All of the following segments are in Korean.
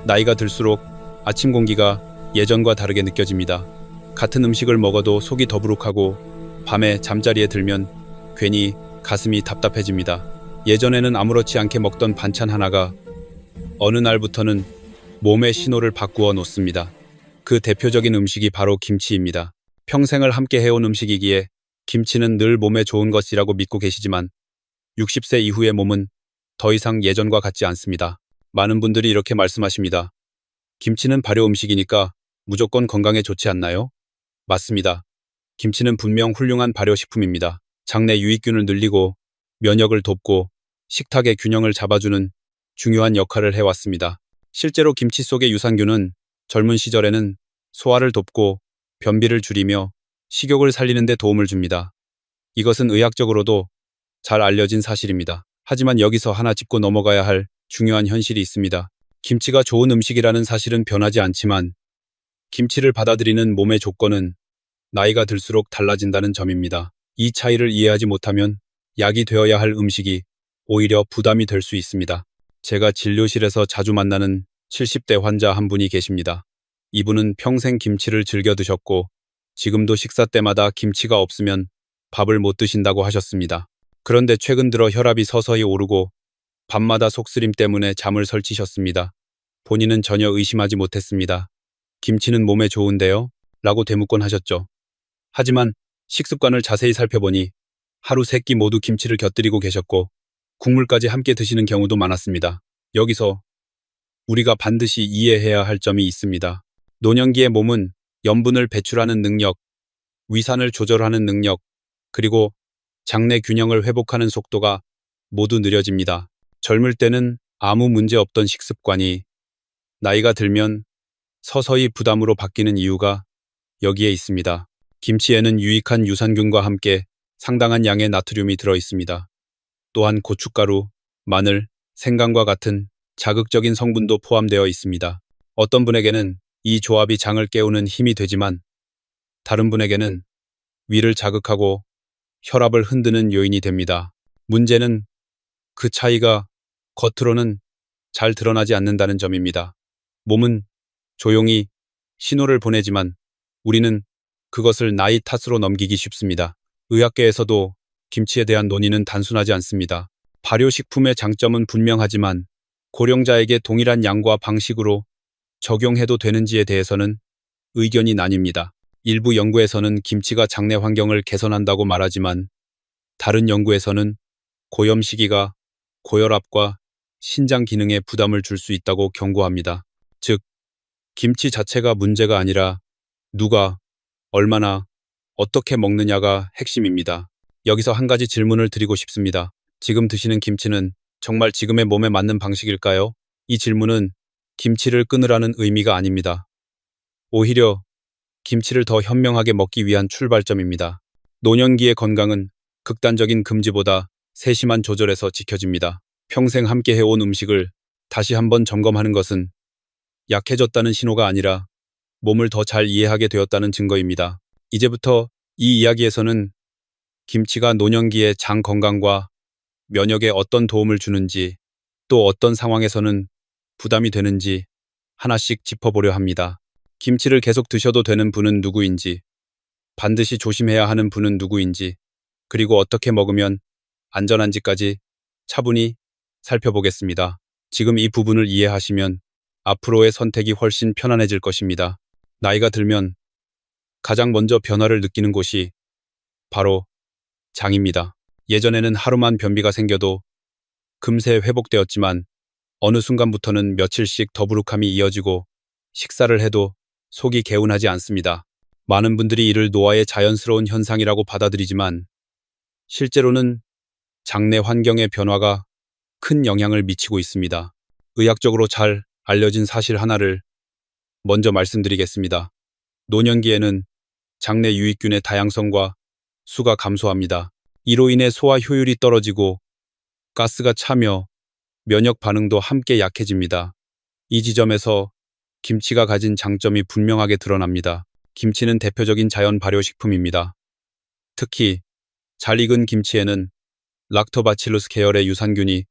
나이가 들수록 아침 공기가 예전과 다르게 느껴집니다. 같은 음식을 먹어도 속이 더부룩하고 밤에 잠자리에 들면 괜히 가슴이 답답해집니다. 예전에는 아무렇지 않게 먹던 반찬 하나가 어느 날부터는 몸의 신호를 바꾸어 놓습니다. 그 대표적인 음식이 바로 김치입니다. 평생을 함께 해온 음식이기에 김치는 늘 몸에 좋은 것이라고 믿고 계시지만 60세 이후의 몸은 더 이상 예전과 같지 않습니다. 많은 분들이 이렇게 말씀하십니다. 김치는 발효 음식이니까 무조건 건강에 좋지 않나요? 맞습니다. 김치는 분명 훌륭한 발효식품입니다. 장내 유익균을 늘리고 면역을 돕고 식탁의 균형을 잡아주는 중요한 역할을 해왔습니다. 실제로 김치 속의 유산균은 젊은 시절에는 소화를 돕고 변비를 줄이며 식욕을 살리는 데 도움을 줍니다. 이것은 의학적으로도 잘 알려진 사실입니다. 하지만 여기서 하나 짚고 넘어가야 할 중요한 현실이 있습니다. 김치가 좋은 음식이라는 사실은 변하지 않지만 김치를 받아들이는 몸의 조건은 나이가 들수록 달라진다는 점입니다. 이 차이를 이해하지 못하면 약이 되어야 할 음식이 오히려 부담이 될 수 있습니다. 제가 진료실에서 자주 만나는 70대 환자 한 분이 계십니다. 이분은 평생 김치를 즐겨 드셨고 지금도 식사 때마다 김치가 없으면 밥을 못 드신다고 하셨습니다. 그런데 최근 들어 혈압이 서서히 오르고 밤마다 속쓰림 때문에 잠을 설치셨습니다. 본인은 전혀 의심하지 못했습니다. 김치는 몸에 좋은데요? 라고 되묻곤 하셨죠. 하지만 식습관을 자세히 살펴보니 하루 3끼 모두 김치를 곁들이고 계셨고 국물까지 함께 드시는 경우도 많았습니다. 여기서 우리가 반드시 이해해야 할 점이 있습니다. 노년기의 몸은 염분을 배출하는 능력, 위산을 조절하는 능력, 그리고 장내 균형을 회복하는 속도가 모두 느려집니다. 젊을 때는 아무 문제 없던 식습관이 나이가 들면 서서히 부담으로 바뀌는 이유가 여기에 있습니다. 김치에는 유익한 유산균과 함께 상당한 양의 나트륨이 들어 있습니다. 또한 고춧가루, 마늘, 생강과 같은 자극적인 성분도 포함되어 있습니다. 어떤 분에게는 이 조합이 장을 깨우는 힘이 되지만 다른 분에게는 위를 자극하고 혈압을 흔드는 요인이 됩니다. 문제는 그 차이가 겉으로는 잘 드러나지 않는다는 점입니다. 몸은 조용히 신호를 보내지만 우리는 그것을 나이 탓으로 넘기기 쉽습니다. 의학계에서도 김치에 대한 논의는 단순하지 않습니다. 발효식품의 장점은 분명하지만 고령자에게 동일한 양과 방식으로 적용해도 되는지에 대해서는 의견이 나뉩니다. 일부 연구에서는 김치가 장내 환경을 개선한다고 말하지만 다른 연구에서는 고염 시기가 고혈압과 신장 기능에 부담을 줄 수 있다고 경고합니다. 즉, 김치 자체가 문제가 아니라 누가, 얼마나, 어떻게 먹느냐가 핵심입니다. 여기서 한 가지 질문을 드리고 싶습니다. 지금 드시는 김치는 정말 지금의 몸에 맞는 방식일까요? 이 질문은 김치를 끊으라는 의미가 아닙니다. 오히려 김치를 더 현명하게 먹기 위한 출발점입니다. 노년기의 건강은 극단적인 금지보다 세심한 조절에서 지켜집니다. 평생 함께 해온 음식을 다시 한번 점검하는 것은 약해졌다는 신호가 아니라 몸을 더 잘 이해하게 되었다는 증거입니다. 이제부터 이 이야기에서는 김치가 노년기의 장 건강과 면역에 어떤 도움을 주는지, 또 어떤 상황에서는 부담이 되는지 하나씩 짚어보려 합니다. 김치를 계속 드셔도 되는 분은 누구인지, 반드시 조심해야 하는 분은 누구인지, 그리고 어떻게 먹으면 안전한지까지 차분히 살펴보겠습니다. 지금 이 부분을 이해하시면 앞으로의 선택이 훨씬 편안해질 것입니다. 나이가 들면 가장 먼저 변화를 느끼는 곳이 바로 장입니다. 예전에는 하루만 변비가 생겨도 금세 회복되었지만 어느 순간부터는 며칠씩 더부룩함이 이어지고 식사를 해도 속이 개운하지 않습니다. 많은 분들이 이를 노화의 자연스러운 현상이라고 받아들이지만 실제로는 장내 환경의 변화가 큰 영향을 미치고 있습니다. 의학적으로 잘 알려진 사실 하나를 먼저 말씀드리겠습니다. 노년기에는 장내 유익균의 다양성과 수가 감소합니다. 이로 인해 소화 효율이 떨어지고 가스가 차며 면역 반응도 함께 약해집니다. 이 지점에서 김치가 가진 장점이 분명하게 드러납니다. 김치는 대표적인 자연 발효식품입니다. 특히 잘 익은 김치에는 락토바칠루스 계열의 유산균이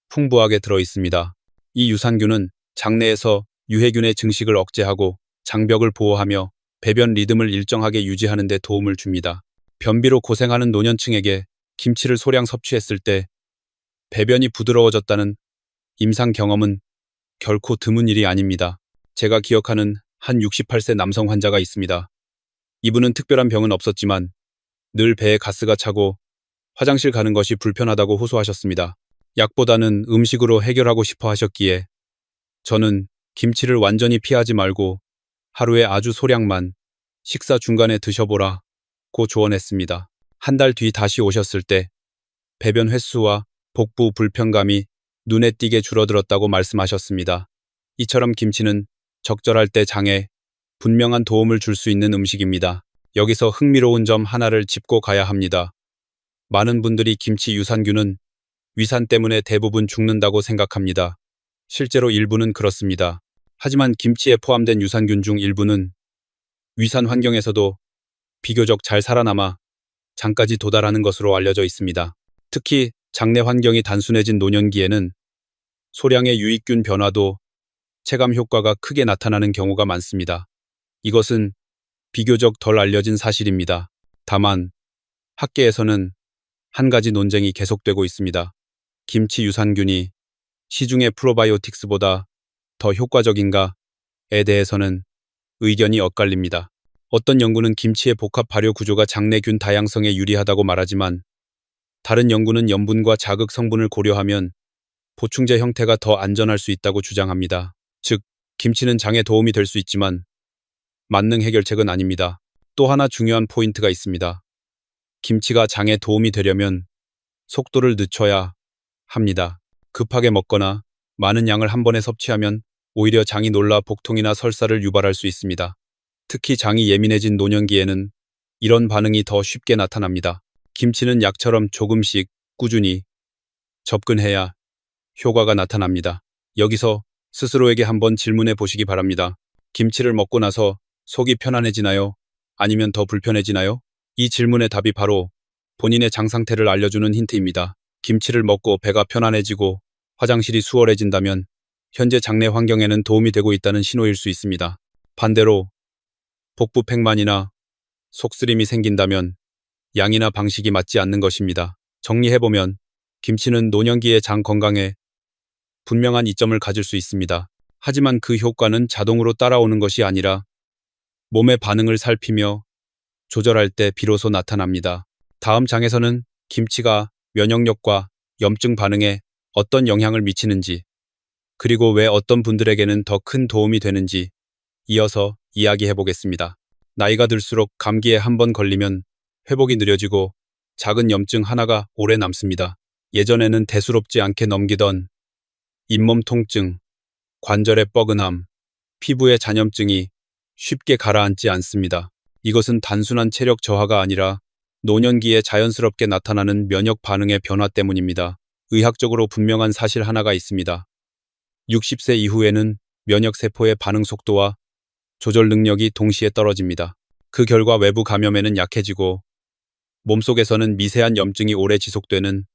풍부하게 들어 있습니다. 이 유산균은 장내에서 유해균의 증식을 억제하고 장벽을 보호하며 배변 리듬을 일정하게 유지하는 데 도움을 줍니다. 변비로 고생하는 노년층에게 김치를 소량 섭취했을 때 배변이 부드러워졌다는 임상 경험은 결코 드문 일이 아닙니다. 제가 기억하는 한 68세 남성 환자가 있습니다. 이분은 특별한 병은 없었지만 늘 배에 가스가 차고 화장실 가는 것이 불편하다고 호소하셨습니다. 약보다는 음식으로 해결하고 싶어 하셨기에 저는 김치를 완전히 피하지 말고 하루에 아주 소량만 식사 중간에 드셔보라고 조언했습니다. 한 달 뒤 다시 오셨을 때 배변 횟수와 복부 불편감이 눈에 띄게 줄어들었다고 말씀하셨습니다. 이처럼 김치는 적절할 때 장에 분명한 도움을 줄 수 있는 음식입니다. 여기서 흥미로운 점 하나를 짚고 가야 합니다. 많은 분들이 김치 유산균은 위산 때문에 대부분 죽는다고 생각합니다. 실제로 일부는 그렇습니다. 하지만 김치에 포함된 유산균 중 일부는 위산 환경에서도 비교적 잘 살아남아 장까지 도달하는 것으로 알려져 있습니다. 특히 장내 환경이 단순해진 노년기에는 소량의 유익균 변화도 체감 효과가 크게 나타나는 경우가 많습니다. 이것은 비교적 덜 알려진 사실입니다. 다만 학계에서는 한 가지 논쟁이 계속되고 있습니다. 김치 유산균이 시중의 프로바이오틱스보다 더 효과적인가에 대해서는 의견이 엇갈립니다. 어떤 연구는 김치의 복합 발효 구조가 장내균 다양성에 유리하다고 말하지만 다른 연구는 염분과 자극 성분을 고려하면 보충제 형태가 더 안전할 수 있다고 주장합니다. 즉, 김치는 장에 도움이 될 수 있지만 만능 해결책은 아닙니다. 또 하나 중요한 포인트가 있습니다. 김치가 장에 도움이 되려면 속도를 늦춰야 합니다. 급하게 먹거나 많은 양을 한 번에 섭취하면 오히려 장이 놀라 복통이나 설사를 유발할 수 있습니다. 특히 장이 예민해진 노년기에는 이런 반응이 더 쉽게 나타납니다. 김치는 약처럼 조금씩 꾸준히 접근해야 효과가 나타납니다. 여기서 스스로에게 한번 질문해 보시기 바랍니다. 김치를 먹고 나서 속이 편안해지나요? 아니면 더 불편해지나요? 이 질문의 답이 바로 본인의 장 상태를 알려주는 힌트입니다. 김치를 먹고 배가 편안해지고 화장실이 수월해진다면 현재 장내 환경에는 도움이 되고 있다는 신호일 수 있습니다. 반대로 복부 팽만이나 속쓰림이 생긴다면 양이나 방식이 맞지 않는 것입니다. 정리해보면 김치는 노년기의 장 건강에 분명한 이점을 가질 수 있습니다. 하지만 그 효과는 자동으로 따라오는 것이 아니라 몸의 반응을 살피며 조절할 때 비로소 나타납니다. 다음 장에서는 김치가 면역력과 염증 반응에 어떤 영향을 미치는지, 그리고 왜 어떤 분들에게는 더 큰 도움이 되는지 이어서 이야기해 보겠습니다. 나이가 들수록 감기에 한 번 걸리면 회복이 느려지고 작은 염증 하나가 오래 남습니다. 예전에는 대수롭지 않게 넘기던 잇몸 통증, 관절의 뻐근함, 피부의 잔염증이 쉽게 가라앉지 않습니다. 이것은 단순한 체력 저하가 아니라 노년기에 자연스럽게 나타나는 면역 반응의 변화 때문입니다. 의학적으로 분명한 사실 하나가 있습니다. 60세 이후에는 면역세포의 반응 속도와 조절 능력이 동시에 떨어집니다. 그 결과 외부 감염에는 약해지고 몸속에서는 미세한 염증이 오래 지속되는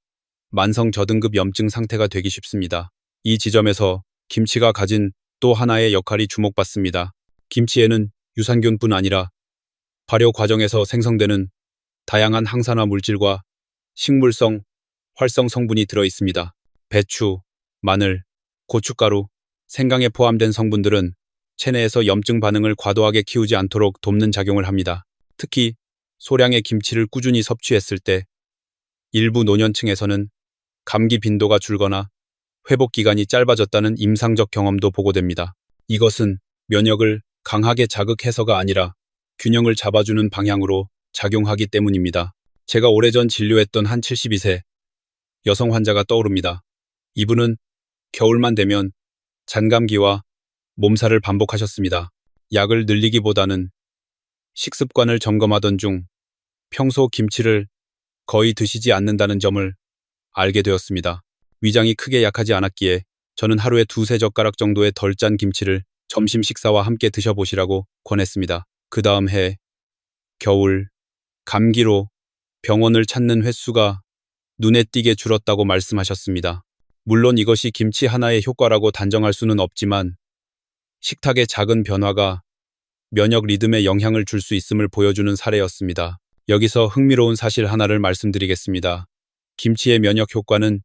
만성 저등급 염증 상태가 되기 쉽습니다. 이 지점에서 김치가 가진 또 하나의 역할이 주목받습니다. 김치에는 유산균뿐 아니라 발효 과정에서 생성되는 다양한 항산화 물질과 식물성, 활성 성분이 들어 있습니다. 배추, 마늘, 고춧가루, 생강에 포함된 성분들은 체내에서 염증 반응을 과도하게 키우지 않도록 돕는 작용을 합니다. 특히 소량의 김치를 꾸준히 섭취했을 때 일부 노년층에서는 감기 빈도가 줄거나 회복 기간이 짧아졌다는 임상적 경험도 보고됩니다. 이것은 면역을 강하게 자극해서가 아니라 균형을 잡아주는 방향으로 작용하기 때문입니다. 제가 오래전 진료했던 한 72세 여성 환자가 떠오릅니다. 이분은 겨울만 되면 잔감기와 몸살을 반복하셨습니다. 약을 늘리기보다는 식습관을 점검하던 중 평소 김치를 거의 드시지 않는다는 점을 알게 되었습니다. 위장이 크게 약하지 않았기에 저는 하루에 2~3젓가락 정도의 덜 짠 김치를 점심 식사와 함께 드셔보시라고 권했습니다. 그 다음 해 겨울 감기로 병원을 찾는 횟수가 눈에 띄게 줄었다고 말씀하셨습니다. 물론 이것이 김치 하나의 효과라고 단정할 수는 없지만 식탁의 작은 변화가 면역 리듬에 영향을 줄 수 있음을 보여주는 사례였습니다. 여기서 흥미로운 사실 하나를 말씀드리겠습니다. 김치의 면역 효과는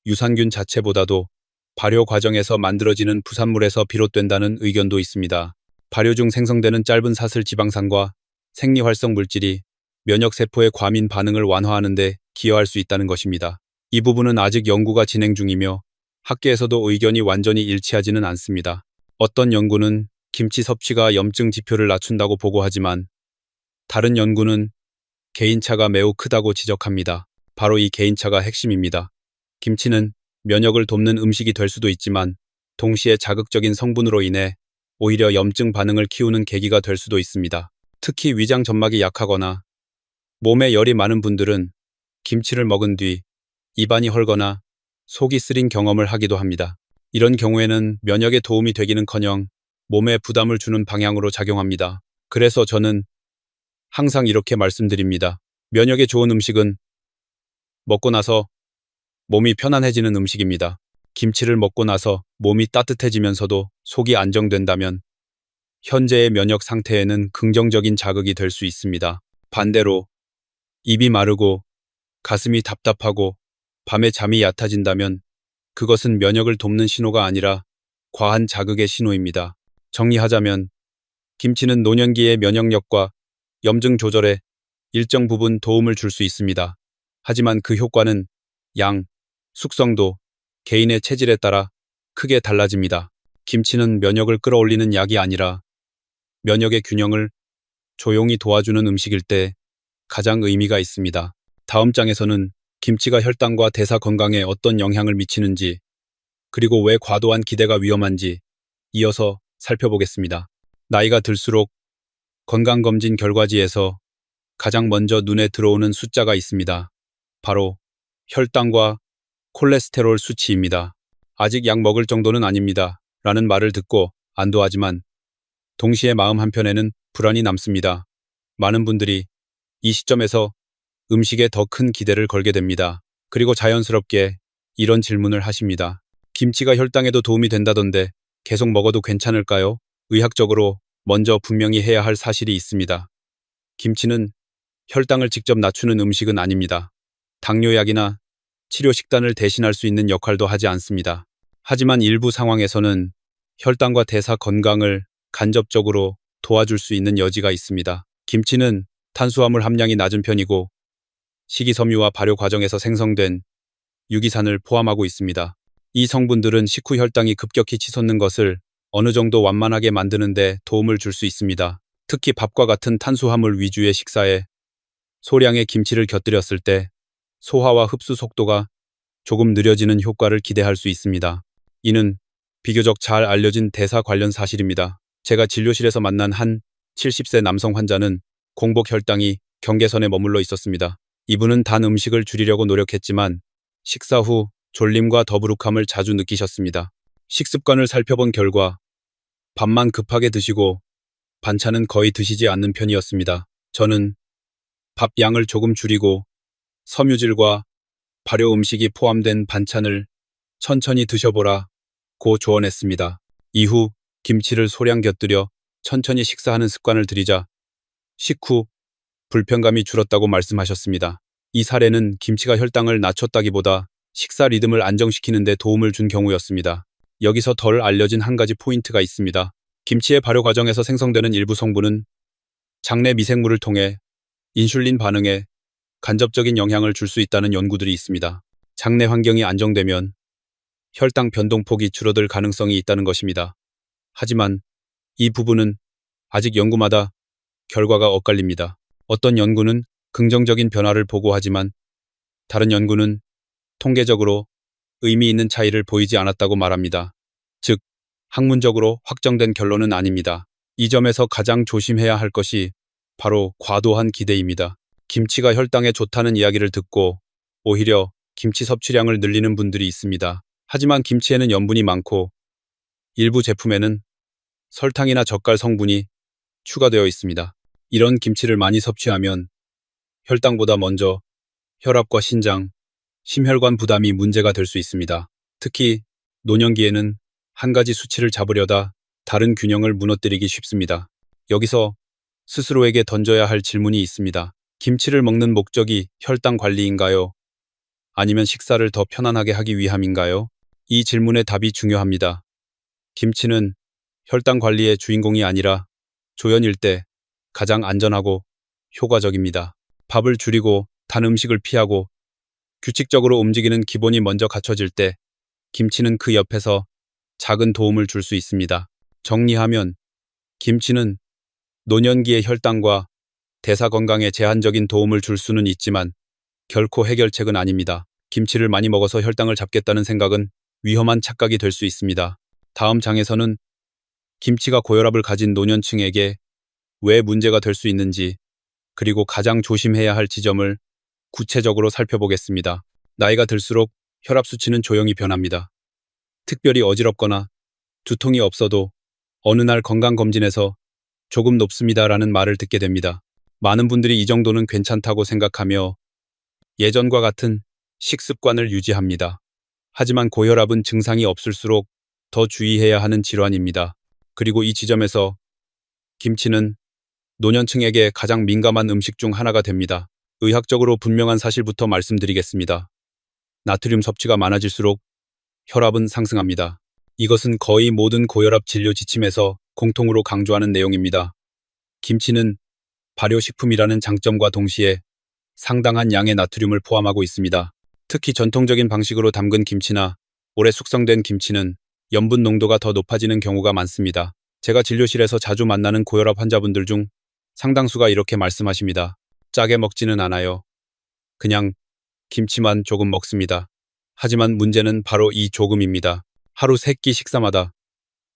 유산균 자체보다도 발효 과정에서 만들어지는 부산물에서 비롯된다는 의견도 있습니다. 발효 중 생성되는 짧은 사슬 지방산과 생리활성 물질이 면역세포의 과민 반응을 완화하는 데 기여할 수 있다는 것입니다. 이 부분은 아직 연구가 진행 중이며 학계에서도 의견이 완전히 일치하지는 않습니다. 어떤 연구는 김치 섭취가 염증 지표를 낮춘다고 보고하지만 다른 연구는 개인차가 매우 크다고 지적합니다. 바로 이 개인차가 핵심입니다. 김치는 면역을 돕는 음식이 될 수도 있지만 동시에 자극적인 성분으로 인해 오히려 염증 반응을 키우는 계기가 될 수도 있습니다. 특히 위장 점막이 약하거나 몸에 열이 많은 분들은 김치를 먹은 뒤 입안이 헐거나 속이 쓰린 경험을 하기도 합니다. 이런 경우에는 면역에 도움이 되기는커녕 몸에 부담을 주는 방향으로 작용합니다. 그래서 저는 항상 이렇게 말씀드립니다. 면역에 좋은 음식은 먹고 나서 몸이 편안해지는 음식입니다. 김치를 먹고 나서 몸이 따뜻해지면서도 속이 안정된다면 현재의 면역 상태에는 긍정적인 자극이 될 수 있습니다. 반대로 입이 마르고 가슴이 답답하고 밤에 잠이 얕아진다면 그것은 면역을 돕는 신호가 아니라 과한 자극의 신호입니다. 정리하자면 김치는 노년기의 면역력과 염증 조절에 일정 부분 도움을 줄 수 있습니다. 하지만 그 효과는 양, 숙성도, 개인의 체질에 따라 크게 달라집니다. 김치는 면역을 끌어올리는 약이 아니라 면역의 균형을 조용히 도와주는 음식일 때 가장 의미가 있습니다. 다음 장에서는 김치가 혈당과 대사 건강에 어떤 영향을 미치는지, 그리고 왜 과도한 기대가 위험한지 이어서 살펴보겠습니다. 나이가 들수록 건강검진 결과지에서 가장 먼저 눈에 들어오는 숫자가 있습니다. 바로 혈당과 콜레스테롤 수치입니다. 아직 약 먹을 정도는 아닙니다. 라는 말을 듣고 안도하지만 동시에 마음 한편에는 불안이 남습니다. 많은 분들이 이 시점에서 음식에 더 큰 기대를 걸게 됩니다. 그리고 자연스럽게 이런 질문을 하십니다. 김치가 혈당에도 도움이 된다던데 계속 먹어도 괜찮을까요? 의학적으로 먼저 분명히 해야 할 사실이 있습니다. 김치는 혈당을 직접 낮추는 음식은 아닙니다. 당뇨약이나 치료 식단을 대신할 수 있는 역할도 하지 않습니다. 하지만 일부 상황에서는 혈당과 대사 건강을 간접적으로 도와줄 수 있는 여지가 있습니다. 김치는 탄수화물 함량이 낮은 편이고 식이섬유와 발효 과정에서 생성된 유기산을 포함하고 있습니다. 이 성분들은 식후 혈당이 급격히 치솟는 것을 어느 정도 완만하게 만드는 데 도움을 줄 수 있습니다. 특히 밥과 같은 탄수화물 위주의 식사에 소량의 김치를 곁들였을 때 소화와 흡수 속도가 조금 느려지는 효과를 기대할 수 있습니다. 이는 비교적 잘 알려진 대사 관련 사실입니다. 제가 진료실에서 만난 한 70세 남성 환자는 공복 혈당이 경계선에 머물러 있었습니다. 이분은 단 음식을 줄이려고 노력했지만 식사 후 졸림과 더부룩함을 자주 느끼셨습니다. 식습관을 살펴본 결과 밥만 급하게 드시고 반찬은 거의 드시지 않는 편이었습니다. 저는 밥 양을 조금 줄이고 섬유질과 발효 음식이 포함된 반찬을 천천히 드셔보라 고 조언했습니다. 이후 김치를 소량 곁들여 천천히 식사하는 습관을 들이자 식후 불편감이 줄었다고 말씀하셨습니다. 이 사례는 김치가 혈당을 낮췄다기보다 식사 리듬을 안정시키는 데 도움을 준 경우였습니다. 여기서 덜 알려진 한 가지 포인트가 있습니다. 김치의 발효 과정에서 생성되는 일부 성분은 장내 미생물을 통해 인슐린 반응에 간접적인 영향을 줄 수 있다는 연구들이 있습니다. 장내 환경이 안정되면 혈당 변동폭이 줄어들 가능성이 있다는 것입니다. 하지만 이 부분은 아직 연구마다 결과가 엇갈립니다. 어떤 연구는 긍정적인 변화를 보고하지만 다른 연구는 통계적으로 의미 있는 차이를 보이지 않았다고 말합니다. 즉, 학문적으로 확정된 결론은 아닙니다. 이 점에서 가장 조심해야 할 것이 바로 과도한 기대입니다. 김치가 혈당에 좋다는 이야기를 듣고 오히려 김치 섭취량을 늘리는 분들이 있습니다. 하지만 김치에는 염분이 많고 일부 제품에는 설탕이나 젓갈 성분이 추가되어 있습니다. 이런 김치를 많이 섭취하면 혈당보다 먼저 혈압과 신장, 심혈관 부담이 문제가 될 수 있습니다. 특히 노년기에는 한 가지 수치를 잡으려다 다른 균형을 무너뜨리기 쉽습니다. 여기서 스스로에게 던져야 할 질문이 있습니다. 김치를 먹는 목적이 혈당 관리인가요? 아니면 식사를 더 편안하게 하기 위함인가요? 이 질문의 답이 중요합니다. 김치는 혈당 관리의 주인공이 아니라 조연일 때 가장 안전하고 효과적입니다. 밥을 줄이고 단 음식을 피하고 규칙적으로 움직이는 기본이 먼저 갖춰질 때 김치는 그 옆에서 작은 도움을 줄 수 있습니다. 정리하면 김치는 노년기의 혈당과 대사 건강에 제한적인 도움을 줄 수는 있지만 결코 해결책은 아닙니다. 김치를 많이 먹어서 혈당을 잡겠다는 생각은 위험한 착각이 될 수 있습니다. 다음 장에서는 김치가 고혈압을 가진 노년층에게 왜 문제가 될 수 있는지, 그리고 가장 조심해야 할 지점을 구체적으로 살펴보겠습니다. 나이가 들수록 혈압 수치는 조용히 변합니다. 특별히 어지럽거나 두통이 없어도 어느 날 건강검진에서 조금 높습니다라는 말을 듣게 됩니다. 많은 분들이 이 정도는 괜찮다고 생각하며 예전과 같은 식습관을 유지합니다. 하지만 고혈압은 증상이 없을수록 더 주의해야 하는 질환입니다. 그리고 이 지점에서 김치는 노년층에게 가장 민감한 음식 중 하나가 됩니다. 의학적으로 분명한 사실부터 말씀드리겠습니다. 나트륨 섭취가 많아질수록 혈압은 상승합니다. 이것은 거의 모든 고혈압 진료 지침에서 공통으로 강조하는 내용입니다. 김치는 발효식품이라는 장점과 동시에 상당한 양의 나트륨을 포함하고 있습니다. 특히 전통적인 방식으로 담근 김치나 오래 숙성된 김치는 염분 농도가 더 높아지는 경우가 많습니다. 제가 진료실에서 자주 만나는 고혈압 환자분들 중 상당수가 이렇게 말씀하십니다. 짜게 먹지는 않아요. 그냥 김치만 조금 먹습니다. 하지만 문제는 바로 이 조금입니다. 하루 3끼 식사마다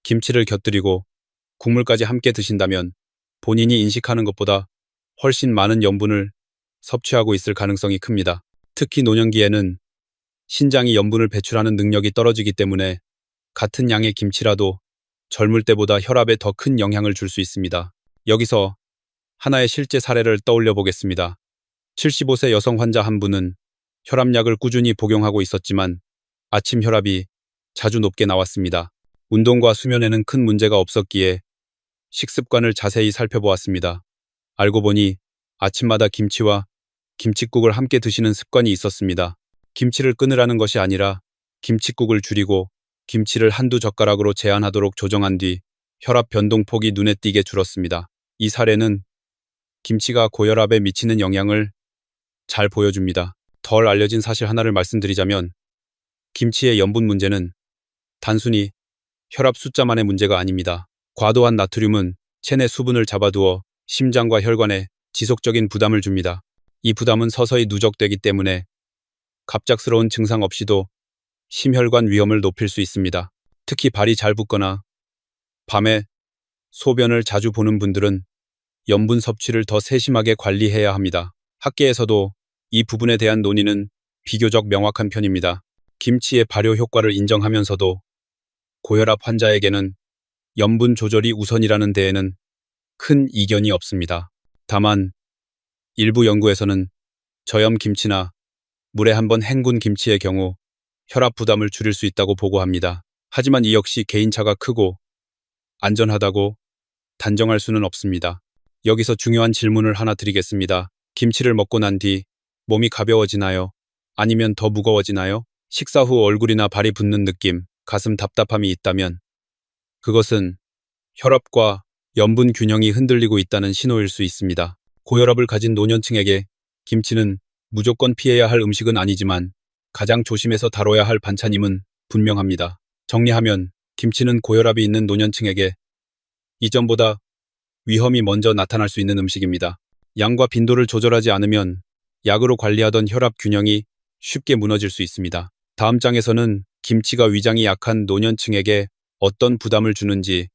김치를 곁들이고 국물까지 함께 드신다면 본인이 인식하는 것보다 훨씬 많은 염분을 섭취하고 있을 가능성이 큽니다. 특히 노년기에는 신장이 염분을 배출하는 능력이 떨어지기 때문에 같은 양의 김치라도 젊을 때보다 혈압에 더 큰 영향을 줄 수 있습니다. 여기서 하나의 실제 사례를 떠올려 보겠습니다. 75세 여성 환자 한 분은 혈압약을 꾸준히 복용하고 있었지만 아침 혈압이 자주 높게 나왔습니다. 운동과 수면에는 큰 문제가 없었기에 식습관을 자세히 살펴보았습니다. 알고 보니 아침마다 김치와 김칫국을 함께 드시는 습관이 있었습니다. 김치를 끊으라는 것이 아니라 김칫국을 줄이고 김치를 한두 젓가락으로 제한하도록 조정한 뒤 혈압 변동폭이 눈에 띄게 줄었습니다. 이 사례는 김치가 고혈압에 미치는 영향을 잘 보여줍니다. 덜 알려진 사실 하나를 말씀드리자면 김치의 염분 문제는 단순히 혈압 숫자만의 문제가 아닙니다. 과도한 나트륨은 체내 수분을 잡아두어 심장과 혈관에 지속적인 부담을 줍니다. 이 부담은 서서히 누적되기 때문에 갑작스러운 증상 없이도 심혈관 위험을 높일 수 있습니다. 특히 발이 잘 붓거나 밤에 소변을 자주 보는 분들은 염분 섭취를 더 세심하게 관리해야 합니다. 학계에서도 이 부분에 대한 논의는 비교적 명확한 편입니다. 김치의 발효 효과를 인정하면서도 고혈압 환자에게는 염분 조절이 우선이라는 데에는 큰 이견이 없습니다. 다만 일부 연구에서는 저염 김치나 물에 한번 헹군 김치의 경우 혈압 부담을 줄일 수 있다고 보고합니다. 하지만 이 역시 개인차가 크고 안전하다고 단정할 수는 없습니다. 여기서 중요한 질문을 하나 드리겠습니다. 김치를 먹고 난 뒤 몸이 가벼워지나요? 아니면 더 무거워지나요? 식사 후 얼굴이나 발이 붓는 느낌, 가슴 답답함이 있다면 그것은 혈압과 염분 균형이 흔들리고 있다는 신호일 수 있습니다. 고혈압을 가진 노년층에게 김치는 무조건 피해야 할 음식은 아니지만 가장 조심해서 다뤄야 할 반찬임은 분명합니다. 정리하면 김치는 고혈압이 있는 노년층에게 이전보다 위험이 먼저 나타날 수 있는 음식입니다. 양과 빈도를 조절하지 않으면 약으로 관리하던 혈압 균형이 쉽게 무너질 수 있습니다. 다음 장에서는 김치가 위장이 약한 노년층에게 어떤 부담을 주는지,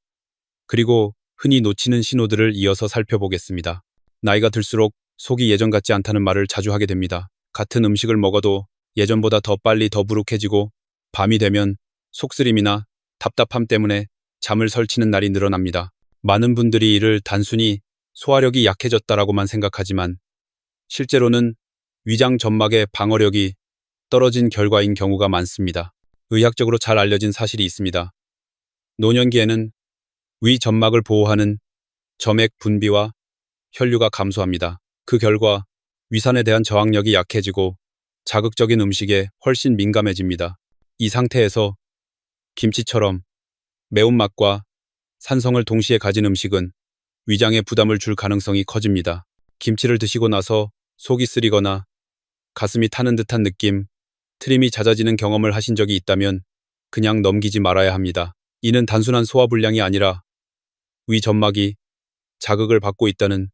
그리고 흔히 놓치는 신호들을 이어서 살펴보겠습니다. 나이가 들수록 속이 예전 같지 않다는 말을 자주 하게 됩니다. 같은 음식을 먹어도 예전보다 더 빨리 더부룩해지고 밤이 되면 속쓰림이나 답답함 때문에 잠을 설치는 날이 늘어납니다. 많은 분들이 이를 단순히 소화력이 약해졌다라고만 생각하지만 실제로는 위장 점막의 방어력이 떨어진 결과인 경우가 많습니다. 의학적으로 잘 알려진 사실이 있습니다. 노년기에는 위 점막을 보호하는 점액 분비와 혈류가 감소합니다. 그 결과 위산에 대한 저항력이 약해지고 자극적인 음식에 훨씬 민감해집니다. 이 상태에서 김치처럼 매운맛과 산성을 동시에 가진 음식은 위장에 부담을 줄 가능성이 커집니다. 김치를 드시고 나서 속이 쓰리거나 가슴이 타는 듯한 느낌, 트림이 잦아지는 경험을 하신 적이 있다면 그냥 넘기지 말아야 합니다. 이는 단순한 소화불량이 아니라 위 점막이 자극을 받고 있다는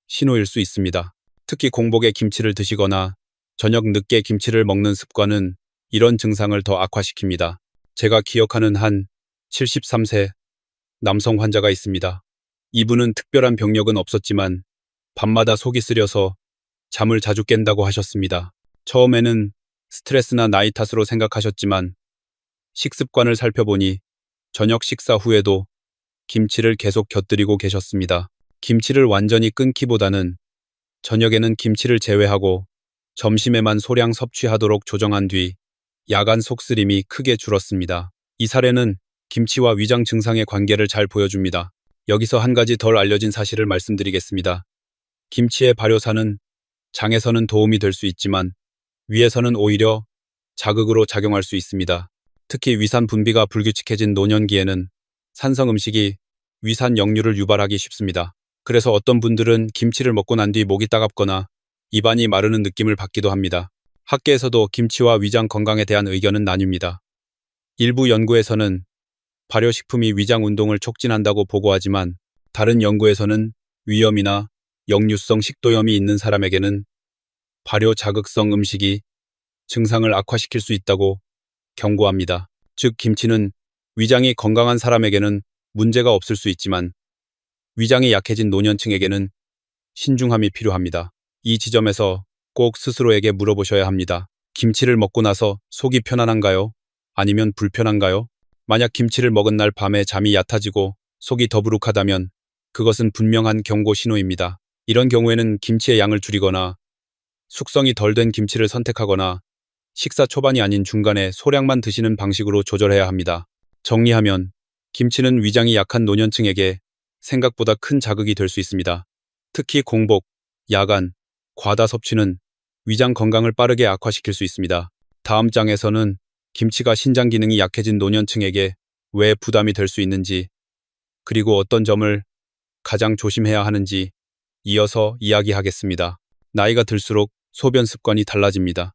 신호일 수 있습니다. 특히 공복에 김치를 드시거나 저녁 늦게 김치를 먹는 습관은 이런 증상을 더 악화시킵니다. 제가 기억하는 한 73세 남성 환자가 있습니다. 이분은 특별한 병력은 없었지만 밤마다 속이 쓰려서 잠을 자주 깬다고 하셨습니다. 처음에는 스트레스나 나이 탓으로 생각하셨지만 식습관을 살펴보니 저녁 식사 후에도 김치를 계속 곁들이고 계셨습니다. 김치를 완전히 끊기보다는 저녁에는 김치를 제외하고 점심에만 소량 섭취하도록 조정한 뒤 야간 속쓰림이 크게 줄었습니다. 이 사례는 김치와 위장 증상의 관계를 잘 보여줍니다. 여기서 한 가지 덜 알려진 사실을 말씀드리겠습니다. 김치의 발효산은 장에서는 도움이 될 수 있지만 위에서는 오히려 자극으로 작용할 수 있습니다. 특히 위산 분비가 불규칙해진 노년기에는 산성 음식이 위산 역류를 유발하기 쉽습니다. 그래서 어떤 분들은 김치를 먹고 난 뒤 목이 따갑거나 입안이 마르는 느낌을 받기도 합니다. 학계에서도 김치와 위장 건강에 대한 의견은 나뉩니다. 일부 연구에서는 발효식품이 위장 운동을 촉진한다고 보고하지만 다른 연구에서는 위염이나 역류성 식도염이 있는 사람에게는 발효 자극성 음식이 증상을 악화시킬 수 있다고 경고합니다. 즉 김치는 위장이 건강한 사람에게는 문제가 없을 수 있지만 위장이 약해진 노년층에게는 신중함이 필요합니다. 이 지점에서 꼭 스스로에게 물어보셔야 합니다. 김치를 먹고 나서 속이 편안한가요? 아니면 불편한가요? 만약 김치를 먹은 날 밤에 잠이 얕아지고 속이 더부룩하다면 그것은 분명한 경고 신호입니다. 이런 경우에는 김치의 양을 줄이거나 숙성이 덜 된 김치를 선택하거나 식사 초반이 아닌 중간에 소량만 드시는 방식으로 조절해야 합니다. 정리하면 김치는 위장이 약한 노년층에게 생각보다 큰 자극이 될 수 있습니다. 특히 공복, 야간, 과다 섭취는 위장 건강을 빠르게 악화시킬 수 있습니다. 다음 장에서는 김치가 신장 기능이 약해진 노년층에게 왜 부담이 될 수 있는지, 그리고 어떤 점을 가장 조심해야 하는지 이어서 이야기하겠습니다. 나이가 들수록 소변 습관이 달라집니다.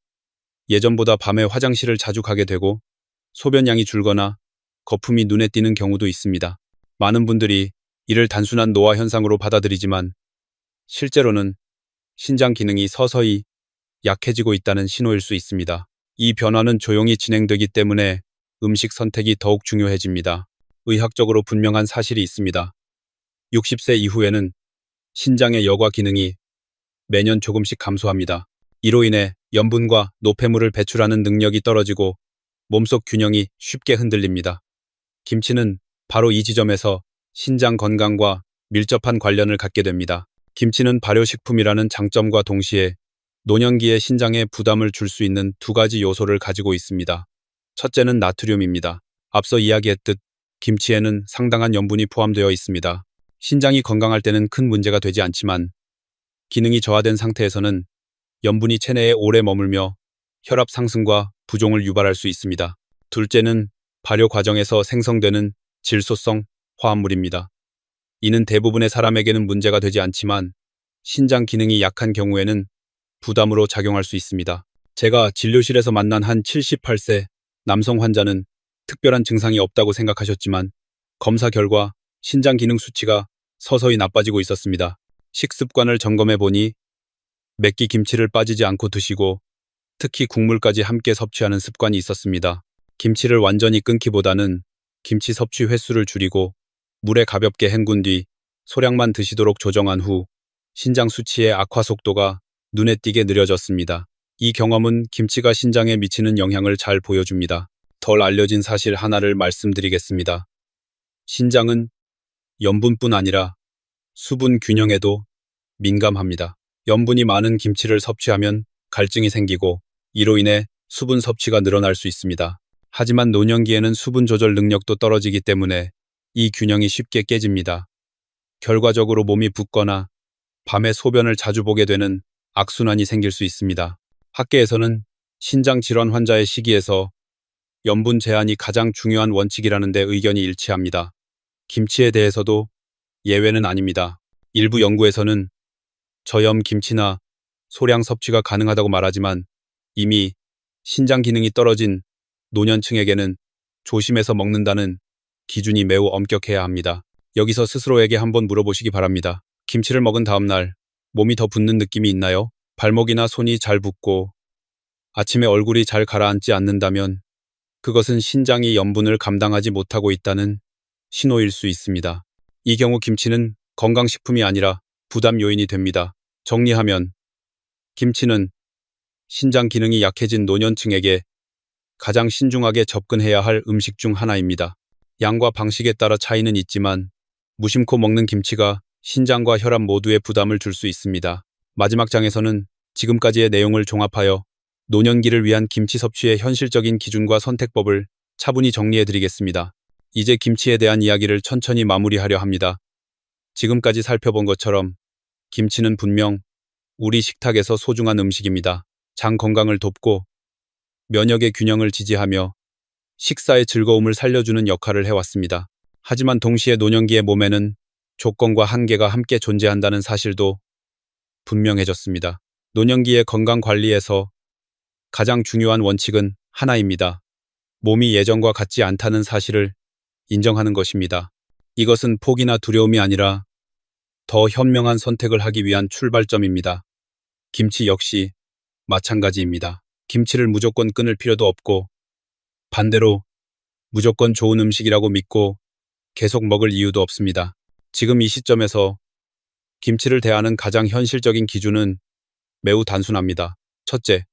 예전보다 밤에 화장실을 자주 가게 되고 소변량이 줄거나 거품이 눈에 띄는 경우도 있습니다. 많은 분들이 이를 단순한 노화 현상으로 받아들이지만 실제로는 신장 기능이 서서히 약해지고 있다는 신호일 수 있습니다. 이 변화는 조용히 진행되기 때문에 음식 선택이 더욱 중요해집니다. 의학적으로 분명한 사실이 있습니다. 60세 이후에는 신장의 여과 기능이 매년 조금씩 감소합니다. 이로 인해 염분과 노폐물을 배출하는 능력이 떨어지고 몸속 균형이 쉽게 흔들립니다. 김치는 바로 이 지점에서 신장 건강과 밀접한 관련을 갖게 됩니다. 김치는 발효식품이라는 장점과 동시에 노년기에 신장에 부담을 줄 수 있는 두 가지 요소를 가지고 있습니다. 첫째는 나트륨입니다. 앞서 이야기했듯 김치에는 상당한 염분이 포함되어 있습니다. 신장이 건강할 때는 큰 문제가 되지 않지만 기능이 저하된 상태에서는 염분이 체내에 오래 머물며 혈압 상승과 부종을 유발할 수 있습니다. 둘째는 발효 과정에서 생성되는 질소성 화합물입니다. 이는 대부분의 사람에게는 문제가 되지 않지만 신장 기능이 약한 경우에는 부담으로 작용할 수 있습니다. 제가 진료실에서 만난 한 78세 남성 환자는 특별한 증상이 없다고 생각하셨지만 검사 결과 신장 기능 수치가 서서히 나빠지고 있었습니다. 식습관을 점검해 보니 맵기 김치를 빠지지 않고 드시고 특히 국물까지 함께 섭취하는 습관이 있었습니다. 김치를 완전히 끊기보다는 김치 섭취 횟수를 줄이고 물에 가볍게 헹군 뒤 소량만 드시도록 조정한 후 신장 수치의 악화 속도가 눈에 띄게 느려졌습니다. 이 경험은 김치가 신장에 미치는 영향을 잘 보여줍니다. 덜 알려진 사실 하나를 말씀드리겠습니다. 신장은 염분뿐 아니라 수분 균형에도 민감합니다. 염분이 많은 김치를 섭취하면 갈증이 생기고 이로 인해 수분 섭취가 늘어날 수 있습니다. 하지만 노년기에는 수분 조절 능력도 떨어지기 때문에 이 균형이 쉽게 깨집니다. 결과적으로 몸이 붓거나 밤에 소변을 자주 보게 되는 악순환이 생길 수 있습니다. 학계에서는 신장 질환 환자의 시기에서 염분 제한이 가장 중요한 원칙이라는 데 의견이 일치합니다. 김치에 대해서도 예외는 아닙니다. 일부 연구에서는 저염 김치나 소량 섭취가 가능하다고 말하지만 이미 신장 기능이 떨어진 노년층에게는 조심해서 먹는다는 기준이 매우 엄격해야 합니다. 여기서 스스로에게 한번 물어보시기 바랍니다. 김치를 먹은 다음 날 몸이 더 붓는 느낌이 있나요? 발목이나 손이 잘 붓고 아침에 얼굴이 잘 가라앉지 않는다면 그것은 신장이 염분을 감당하지 못하고 있다는 신호일 수 있습니다. 이 경우 김치는 건강식품이 아니라 부담 요인이 됩니다. 정리하면 김치는 신장 기능이 약해진 노년층에게 가장 신중하게 접근해야 할 음식 중 하나입니다. 양과 방식에 따라 차이는 있지만 무심코 먹는 김치가 신장과 혈압 모두에 부담을 줄 수 있습니다. 마지막 장에서는 지금까지의 내용을 종합하여 노년기를 위한 김치 섭취의 현실적인 기준과 선택법을 차분히 정리해 드리겠습니다. 이제 김치에 대한 이야기를 천천히 마무리하려 합니다. 지금까지 살펴본 것처럼 김치는 분명 우리 식탁에서 소중한 음식입니다. 장 건강을 돕고 면역의 균형을 지지하며 식사의 즐거움을 살려주는 역할을 해왔습니다. 하지만 동시에 노년기의 몸에는 조건과 한계가 함께 존재한다는 사실도 분명해졌습니다. 노년기의 건강 관리에서 가장 중요한 원칙은 하나입니다. 몸이 예전과 같지 않다는 사실을 인정하는 것입니다. 이것은 포기나 두려움이 아니라 더 현명한 선택을 하기 위한 출발점입니다. 김치 역시 마찬가지입니다. 김치를 무조건 끊을 필요도 없고 반대로 무조건 좋은 음식이라고 믿고 계속 먹을 이유도 없습니다. 지금 이 시점에서 김치를 대하는 가장 현실적인 기준은 매우 단순합니다. 첫째,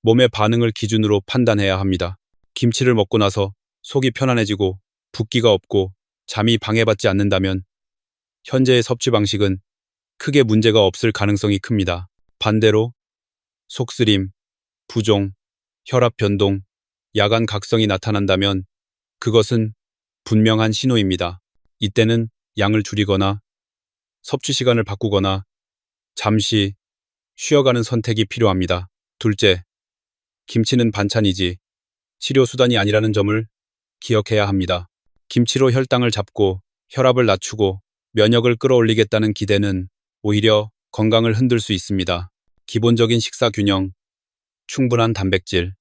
몸의 반응을 기준으로 판단해야 합니다. 김치를 먹고 나서 속이 편안해지고 붓기가 없고 잠이 방해받지 않는다면 현재의 섭취 방식은 크게 문제가 없을 가능성이 큽니다. 반대로 속쓰림, 부종, 혈압 변동, 야간 각성이 나타난다면 그것은 분명한 신호입니다. 이때는 양을 줄이거나 섭취 시간을 바꾸거나 잠시 쉬어가는 선택이 필요합니다. 둘째, 김치는 반찬이지 치료 수단이 아니라는 점을 기억해야 합니다. 김치로 혈당을 잡고 혈압을 낮추고 면역을 끌어올리겠다는 기대는 오히려 건강을 흔들 수 있습니다. 기본적인 식사 균형, 충분한 단백질,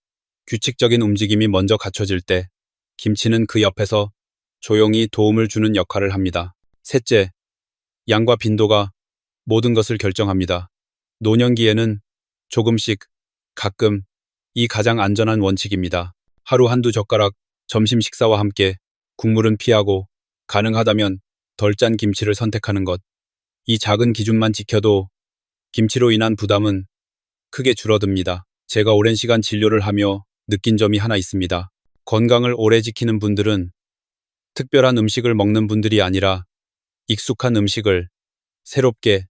규칙적인 움직임이 먼저 갖춰질 때 김치는 그 옆에서 조용히 도움을 주는 역할을 합니다. 셋째, 양과 빈도가 모든 것을 결정합니다. 노년기에는 조금씩, 가끔, 이 가장 안전한 원칙입니다. 하루 한두 젓가락, 점심 식사와 함께 국물은 피하고 가능하다면 덜 짠 김치를 선택하는 것. 이 작은 기준만 지켜도 김치로 인한 부담은 크게 줄어듭니다. 제가 오랜 시간 진료를 하며 느낀 점이 하나 있습니다. 건강을 오래 지키는 분들은 특별한 음식을 먹는 분들이 아니라 익숙한 음식을 새롭게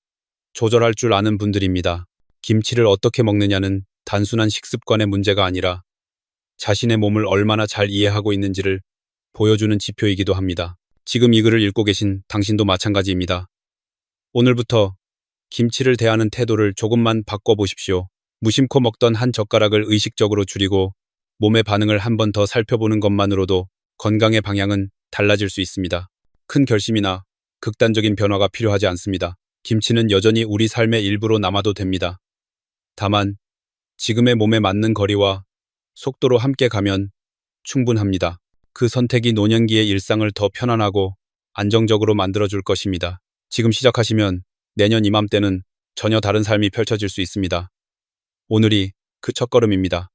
조절할 줄 아는 분들입니다. 김치를 어떻게 먹느냐는 단순한 식습관의 문제가 아니라 자신의 몸을 얼마나 잘 이해하고 있는지를 보여주는 지표이기도 합니다. 지금 이 글을 읽고 계신 당신도 마찬가지입니다. 오늘부터 김치를 대하는 태도를 조금만 바꿔보십시오. 무심코 먹던 한 젓가락을 의식적으로 줄이고 몸의 반응을 한 번 더 살펴보는 것만으로도 건강의 방향은 달라질 수 있습니다. 큰 결심이나 극단적인 변화가 필요하지 않습니다. 김치는 여전히 우리 삶의 일부로 남아도 됩니다. 다만 지금의 몸에 맞는 거리와 속도로 함께 가면 충분합니다. 그 선택이 노년기의 일상을 더 편안하고 안정적으로 만들어줄 것입니다. 지금 시작하시면 내년 이맘때는 전혀 다른 삶이 펼쳐질 수 있습니다. 오늘이 그 첫걸음입니다.